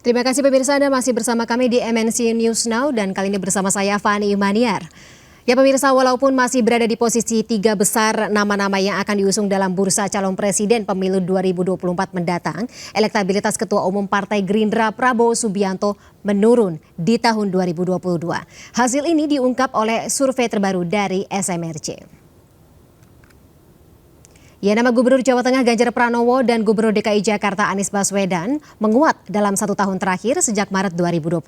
Terima kasih pemirsa, Anda masih bersama kami di MNC News Now dan kali ini bersama saya Fani Imaniar. Ya pemirsa, walaupun masih berada di posisi 3 besar nama-nama yang akan diusung dalam bursa calon presiden pemilu 2024 mendatang, elektabilitas Ketua Umum Partai Gerindra Prabowo Subianto menurun di tahun 2022. Hasil ini diungkap oleh survei terbaru dari SMRC. Ya, nama Gubernur Jawa Tengah Ganjar Pranowo dan Gubernur DKI Jakarta Anies Baswedan menguat dalam 1 tahun terakhir sejak Maret 2021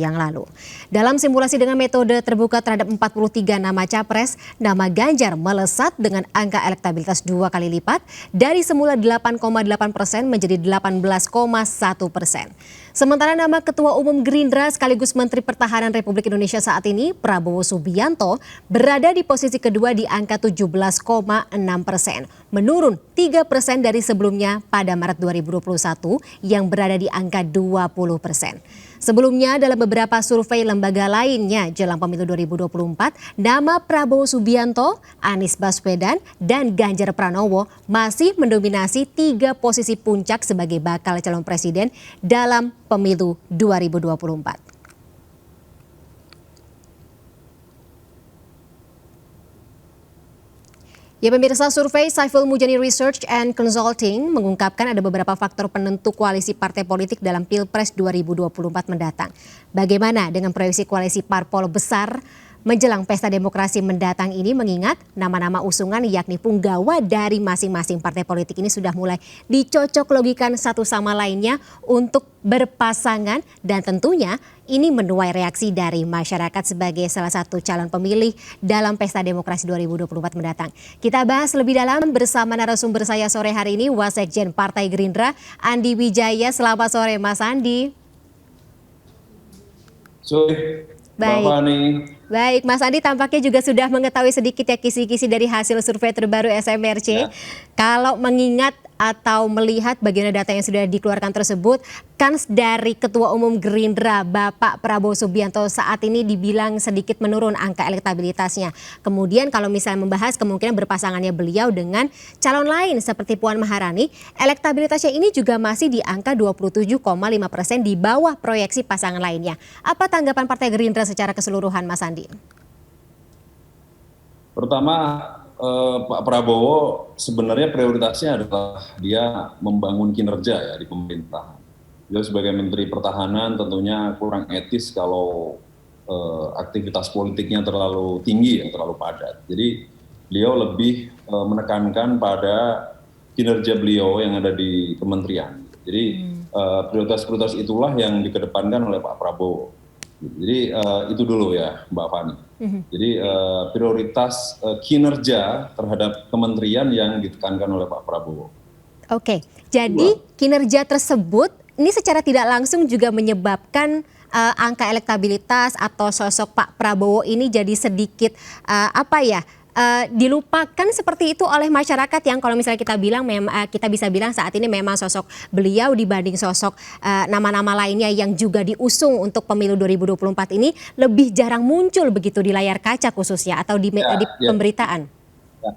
yang lalu. Dalam simulasi dengan metode terbuka terhadap 43 nama capres, nama Ganjar melesat dengan angka elektabilitas 2 kali lipat dari semula 8,8% menjadi 18,1%. Sementara nama Ketua Umum Gerindra sekaligus Menteri Pertahanan Republik Indonesia saat ini, Prabowo Subianto, berada di posisi kedua di angka 17,6%. Menurun 3% dari sebelumnya pada Maret 2021 yang berada di angka 20%. Sebelumnya dalam beberapa survei lembaga lainnya jelang pemilu 2024, nama Prabowo Subianto, Anies Baswedan, dan Ganjar Pranowo masih mendominasi 3 posisi puncak sebagai bakal calon presiden dalam pemilu 2024. Ya pemirsa, survei Saiful Mujani Research and Consulting mengungkapkan ada beberapa faktor penentu koalisi partai politik dalam Pilpres 2024 mendatang. Bagaimana dengan proyeksi koalisi parpol besar menjelang pesta demokrasi mendatang ini, mengingat nama-nama usungan yakni punggawa dari masing-masing partai politik ini sudah mulai dicocok logikan satu sama lainnya untuk berpasangan dan tentunya ini menuai reaksi dari masyarakat sebagai salah satu calon pemilih dalam pesta demokrasi 2024 mendatang. Kita bahas lebih dalam bersama narasumber saya sore hari ini, Wasekjen Partai Gerindra Andi Wijaya. Selamat sore Mas Andi. Sore, Mbak Fani. Baik, Mas Andi tampaknya juga sudah mengetahui sedikit ya kisi-kisi dari hasil survei terbaru SMRC. Ya. Kalau mengingat atau melihat bagaimana data yang sudah dikeluarkan tersebut, kans dari Ketua Umum Gerindra Bapak Prabowo Subianto saat ini dibilang sedikit menurun angka elektabilitasnya. Kemudian kalau misalnya membahas kemungkinan berpasangannya beliau dengan calon lain seperti Puan Maharani, elektabilitasnya ini juga masih di angka 27,5% di bawah proyeksi pasangan lainnya. Apa tanggapan Partai Gerindra secara keseluruhan, Mas Andi? Pertama, Pak Prabowo sebenarnya prioritasnya adalah dia membangun kinerja ya di pemerintahan. Beliau sebagai Menteri Pertahanan tentunya kurang etis kalau aktivitas politiknya terlalu tinggi, terlalu padat. Jadi beliau lebih menekankan pada kinerja beliau yang ada di kementerian. Jadi prioritas-prioritas itulah yang dikedepankan oleh Pak Prabowo. Jadi itu dulu ya Mbak Fani. Jadi prioritas kinerja terhadap kementerian yang ditekankan oleh Pak Prabowo. Oke, jadi kinerja tersebut ini secara tidak langsung juga menyebabkan angka elektabilitas atau sosok Pak Prabowo ini jadi sedikit dilupakan seperti itu oleh masyarakat yang kalau misalnya kita bisa bilang saat ini memang sosok beliau dibanding sosok nama-nama lainnya yang juga diusung untuk pemilu 2024 ini lebih jarang muncul begitu di layar kaca khususnya atau di pemberitaan. Ya.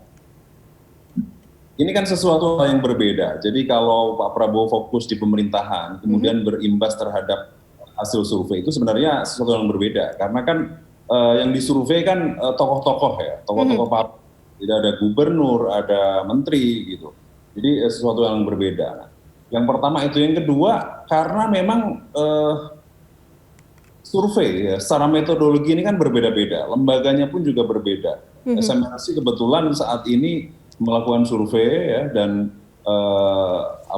Ini kan sesuatu yang berbeda. Jadi kalau Pak Prabowo fokus di pemerintahan kemudian berimbas terhadap hasil survei itu sebenarnya sesuatu yang berbeda karena kan yang disurvei kan tokoh-tokoh ya, tokoh-tokoh partai. Jadi ada gubernur, ada menteri gitu. Jadi sesuatu yang berbeda. Yang pertama itu, yang kedua karena memang survei ya, secara metodologi ini kan berbeda-beda, lembaganya pun juga berbeda. SMRC kebetulan saat ini melakukan survei ya dan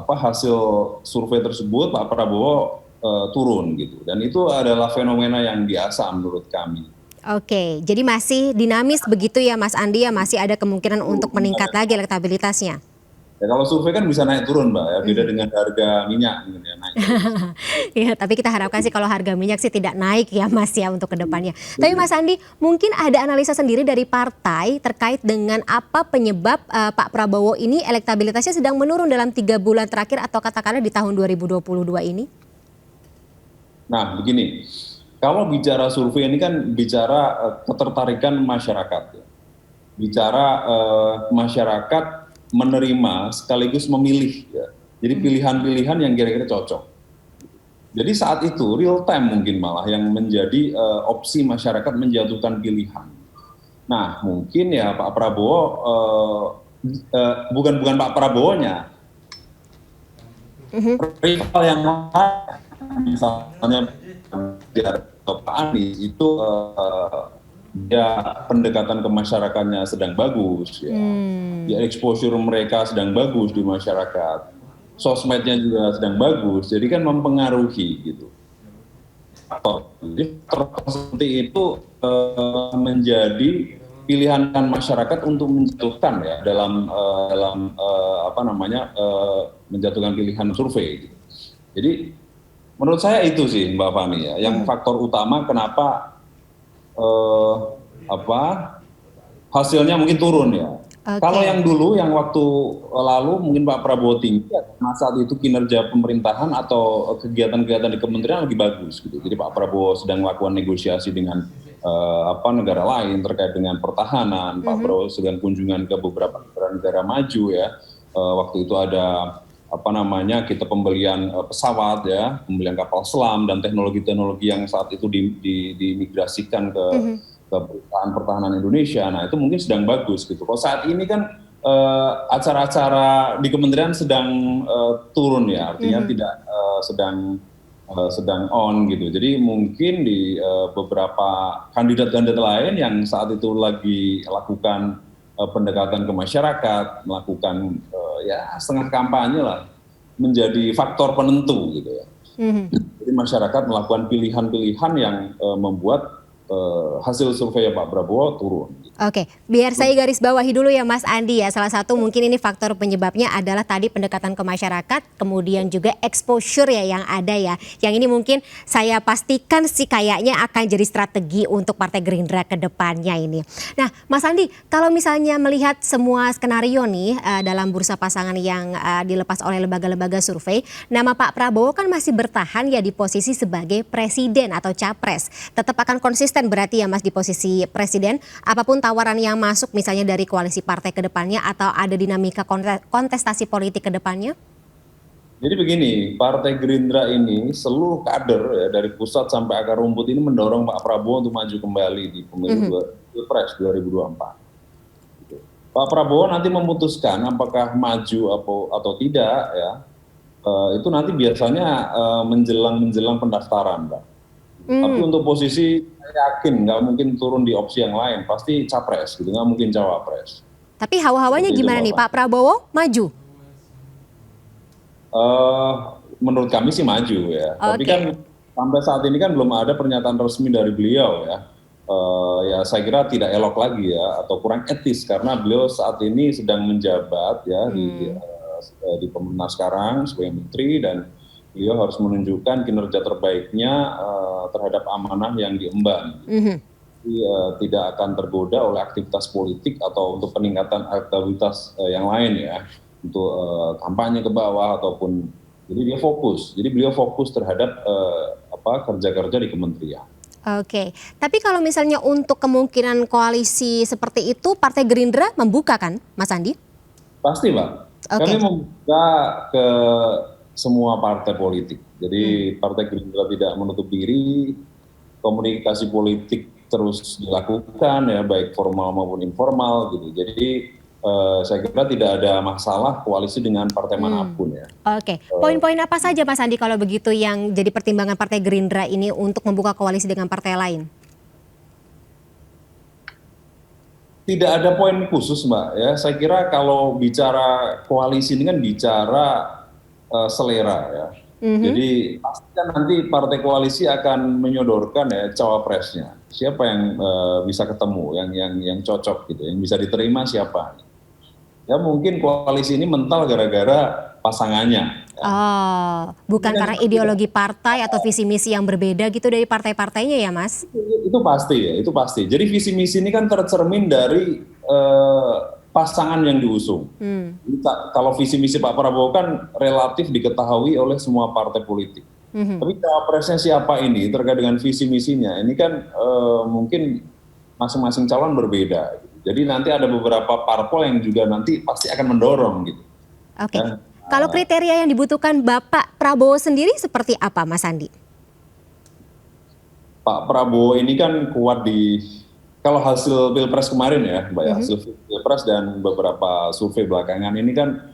hasil survei tersebut Pak Prabowo turun gitu. Dan itu adalah fenomena yang biasa menurut kami. Oke, jadi masih dinamis begitu ya Mas Andi ya, masih ada kemungkinan untuk meningkat lagi elektabilitasnya. Ya kalau survei kan bisa naik turun Mbak ya, beda dengan harga minyak gitu ya, naik. Ya, tapi kita harapkan sih kalau harga minyak sih tidak naik ya Mas ya untuk kedepannya. Tapi Mas Andi, mungkin ada analisa sendiri dari partai terkait dengan apa penyebab Pak Prabowo ini elektabilitasnya sedang menurun dalam 3 bulan terakhir atau katakanlah di tahun 2022 ini? Nah begini. Kalau bicara survei ini kan bicara ketertarikan masyarakat, ya. Bicara masyarakat menerima sekaligus memilih, ya. Jadi pilihan-pilihan yang kira-kira cocok. Jadi saat itu real time mungkin malah yang menjadi opsi masyarakat menjatuhkan pilihan. Nah, mungkin ya Pak Prabowo bukan Pak Prabowo-nya, rival yang lain, misalnya Pak Anies itu dia pendekatan ke masyarakatnya sedang bagus, ya. Ya exposure mereka sedang bagus di masyarakat, sosmednya juga sedang bagus, jadi kan mempengaruhi gitu. Jadi seperti itu menjadi pilihan masyarakat untuk menjatuhkan ya dalam menjatuhkan pilihan survei. Gitu. Jadi menurut saya itu sih Mbak Fani ya, yang faktor utama kenapa hasilnya mungkin turun ya. Okay. Kalau yang dulu, yang waktu lalu mungkin Pak Prabowo tinggi, karena saat itu kinerja pemerintahan atau kegiatan-kegiatan di kementerian lagi bagus gitu. Jadi Pak Prabowo sedang melakukan negosiasi dengan negara lain terkait dengan pertahanan. Pak Prabowo sedang kunjungan ke beberapa negara maju ya. Waktu itu ada kita pembelian pesawat ya, pembelian kapal selam dan teknologi-teknologi yang saat itu dimigrasikan ke perusahaan pertahanan Indonesia. Nah itu mungkin sedang bagus gitu. Kalau saat ini kan acara-acara di kementerian sedang turun ya, artinya tidak sedang on gitu. Jadi mungkin di beberapa kandidat-kandidat lain yang saat itu lagi lakukan pendekatan ke masyarakat, melakukan setengah kampanye lah, menjadi faktor penentu gitu ya. Jadi masyarakat melakukan pilihan-pilihan yang membuat hasil survei Pak Prabowo turun. Oke, biar saya garis bawahi dulu ya Mas Andi ya. Salah satu mungkin ini faktor penyebabnya adalah tadi pendekatan ke masyarakat, kemudian juga exposure ya yang ada ya. Yang ini mungkin saya pastikan sih kayaknya akan jadi strategi untuk Partai Gerindra ke depannya ini. Nah Mas Andi, kalau misalnya melihat semua skenario nih dalam bursa pasangan yang dilepas oleh lembaga-lembaga survei, nama Pak Prabowo kan masih bertahan ya di posisi sebagai presiden atau capres. Tetap akan konsisten berarti ya Mas di posisi presiden, apapun tawaran yang masuk misalnya dari koalisi partai ke depannya atau ada dinamika kontestasi politik ke depannya? Jadi begini, Partai Gerindra ini seluruh kader ya, dari pusat sampai akar rumput ini mendorong Pak Prabowo untuk maju kembali di pemilu Pilpres 2024. Gitu. Pak Prabowo nanti memutuskan apakah maju atau tidak ya, itu nanti biasanya menjelang pendaftaran, Mbak. Tapi untuk posisi saya yakin nggak mungkin turun di opsi yang lain, pasti capres gitu, nggak mungkin cawapres. Tapi hawa-hawanya gimana nih, Pak Prabowo maju? Menurut kami sih maju ya, tapi kan sampai saat ini kan belum ada pernyataan resmi dari beliau ya. Ya saya kira tidak elok lagi ya, atau kurang etis karena beliau saat ini sedang menjabat ya di pemerintah sekarang sebagai menteri dan beliau harus menunjukkan kinerja terbaiknya terhadap amanah yang diemban. Jadi, tidak akan tergoda oleh aktivitas politik atau untuk peningkatan elektabilitas yang lain ya, untuk kampanye ke bawah ataupun jadi dia fokus. Jadi beliau fokus terhadap kerja-kerja di kementerian. Oke, tapi kalau misalnya untuk kemungkinan koalisi seperti itu, Partai Gerindra membuka kan, Mas Andi? Pasti, Pak. Kami membuka ke semua partai politik. Jadi Partai Gerindra tidak menutup diri, komunikasi politik terus dilakukan ya baik formal maupun informal gitu. Jadi saya kira tidak ada masalah koalisi dengan partai manapun ya. Oke, poin-poin apa saja Mas Andi kalau begitu yang jadi pertimbangan Partai Gerindra ini untuk membuka koalisi dengan partai lain? Tidak ada poin khusus Mbak ya. Saya kira kalau bicara koalisi ini kan bicara selera ya. Jadi pasti kan nanti partai koalisi akan menyodorkan ya cawapresnya. Siapa yang bisa ketemu, yang cocok gitu, yang bisa diterima siapa. Ya mungkin koalisi ini mental gara-gara pasangannya. Ya. Oh, bukan karena ideologi partai atau visi misi yang berbeda gitu dari partai-partainya ya Mas? Itu pasti ya, itu pasti. Jadi visi misi ini kan tercermin dari pasangan yang diusung. Kalau visi misi Pak Prabowo kan relatif diketahui oleh semua partai politik. Tapi cawapresnya siapa ini terkait dengan visi misinya, ini kan mungkin masing-masing calon berbeda. Jadi nanti ada beberapa parpol yang juga nanti pasti akan mendorong gitu. Oke. Kalau kriteria yang dibutuhkan Bapak Prabowo sendiri seperti apa, Mas Andi? Pak Prabowo ini kan kuat kalau hasil Pilpres kemarin ya, Mbak ya, hasil Pilpres dan beberapa survei belakangan ini kan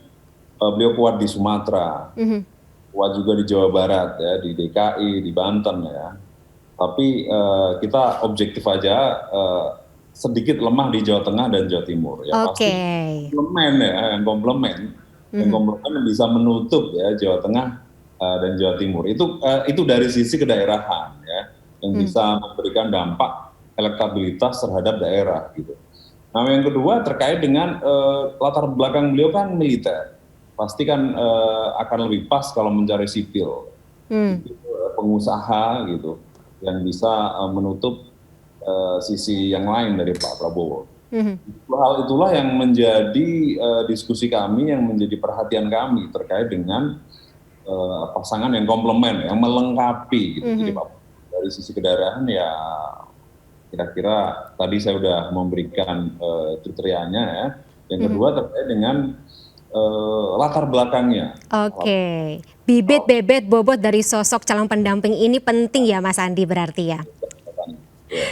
beliau kuat di Sumatera, kuat juga di Jawa Barat ya, di DKI, di Banten ya. Tapi kita objektif aja, sedikit lemah di Jawa Tengah dan Jawa Timur ya. Pasti komplemen yang bisa menutup ya Jawa Tengah dan Jawa Timur. Itu dari sisi kedaerahan ya, yang bisa memberikan dampak elektabilitas terhadap daerah gitu. Nah, yang kedua terkait dengan latar belakang beliau kan militer, pasti kan akan lebih pas kalau mencari sipil, pengusaha gitu, yang bisa menutup sisi yang lain dari Pak Prabowo. Hal itulah yang menjadi diskusi kami, yang menjadi perhatian kami terkait dengan pasangan yang komplement, yang melengkapi gitu. Jadi Pak, dari sisi kedaerahan ya kira-kira tadi saya sudah memberikan kriterianya ya. Yang kedua terkait dengan latar belakangnya. Oke, bibit, bebet, bobot dari sosok calon pendamping ini penting ya Mas Andi berarti ya.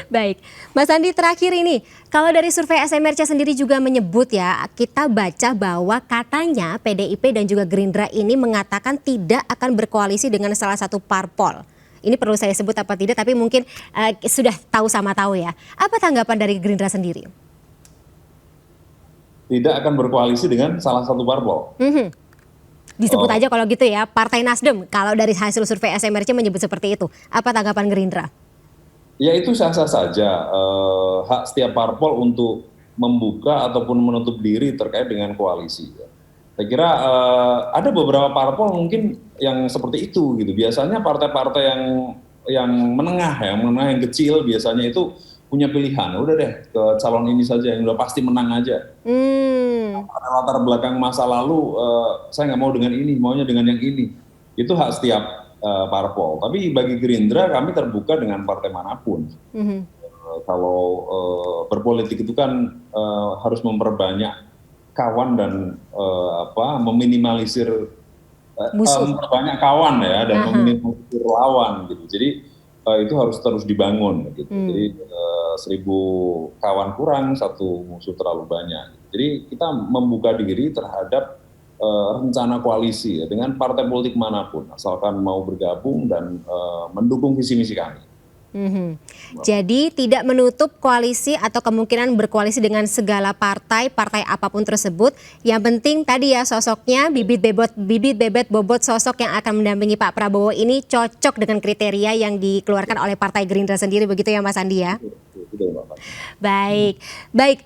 Baik, Mas Andi terakhir ini, kalau dari survei SMRC sendiri juga menyebut ya, kita baca bahwa katanya PDIP dan juga Gerindra ini mengatakan tidak akan berkoalisi dengan salah satu parpol. Ini perlu saya sebut apa tidak, tapi mungkin sudah tahu sama tahu ya. Apa tanggapan dari Gerindra sendiri? Tidak akan berkoalisi dengan salah satu parpol. Disebut aja kalau gitu ya, Partai Nasdem. Kalau dari hasil survei SMRC menyebut seperti itu. Apa tanggapan Gerindra? Ya itu sah-sah saja. Hak setiap parpol untuk membuka ataupun menutup diri terkait dengan koalisi. Saya kira ada beberapa parpol mungkin yang seperti itu gitu. Biasanya partai-partai yang menengah yang kecil biasanya itu punya pilihan. Udah deh ke calon ini saja yang udah pasti menang aja. Pada latar belakang masa lalu saya nggak mau dengan ini, maunya dengan yang ini. Itu hak setiap parpol. Tapi bagi Gerindra kami terbuka dengan partai manapun. Kalau berpolitik itu kan harus memperbanyak kawan dan meminimalisir memperbanyak kawan ya dan meminimalisir lawan gitu. Jadi itu harus terus dibangun gitu. Jadi 1000 kawan kurang, 1 musuh terlalu banyak. Jadi kita membuka diri terhadap rencana koalisi ya, dengan partai politik manapun asalkan mau bergabung dan mendukung visi misi kami. Jadi tidak menutup koalisi atau kemungkinan berkoalisi dengan segala partai apapun tersebut. Yang penting tadi ya sosoknya bibit bebet bobot sosok yang akan mendampingi Pak Prabowo ini cocok dengan kriteria yang dikeluarkan oleh Partai Gerindra sendiri, begitu ya Mas Andi ya? Baik,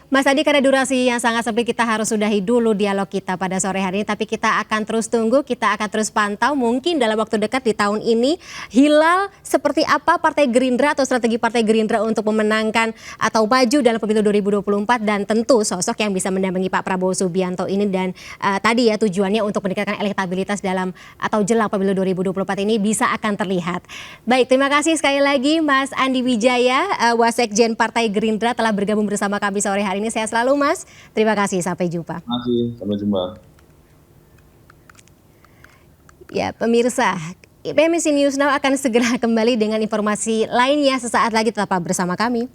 Mas Andi, karena durasi yang sangat sempit kita harus sudahi dulu dialog kita pada sore hari ini. Tapi kita akan terus tunggu, kita akan terus pantau. Mungkin dalam waktu dekat di tahun ini hilal seperti apa Partai Gerindra atau strategi Partai Gerindra untuk memenangkan atau maju dalam pemilu 2024 dan tentu sosok yang bisa mendampingi Pak Prabowo Subianto ini dan tadi ya tujuannya untuk meningkatkan elektabilitas dalam atau jelang pemilu 2024 ini bisa akan terlihat. Baik, terima kasih sekali lagi Mas Andi Wijaya, Wasekjen Partai Gerindra telah bergabung bersama kami sore hari ini. Sehat selalu Mas. Terima kasih, sampai jumpa. Terima kasih, sampai jumpa. Ya pemirsa, PMC News Now akan segera kembali dengan informasi lainnya sesaat lagi, tetap bersama kami.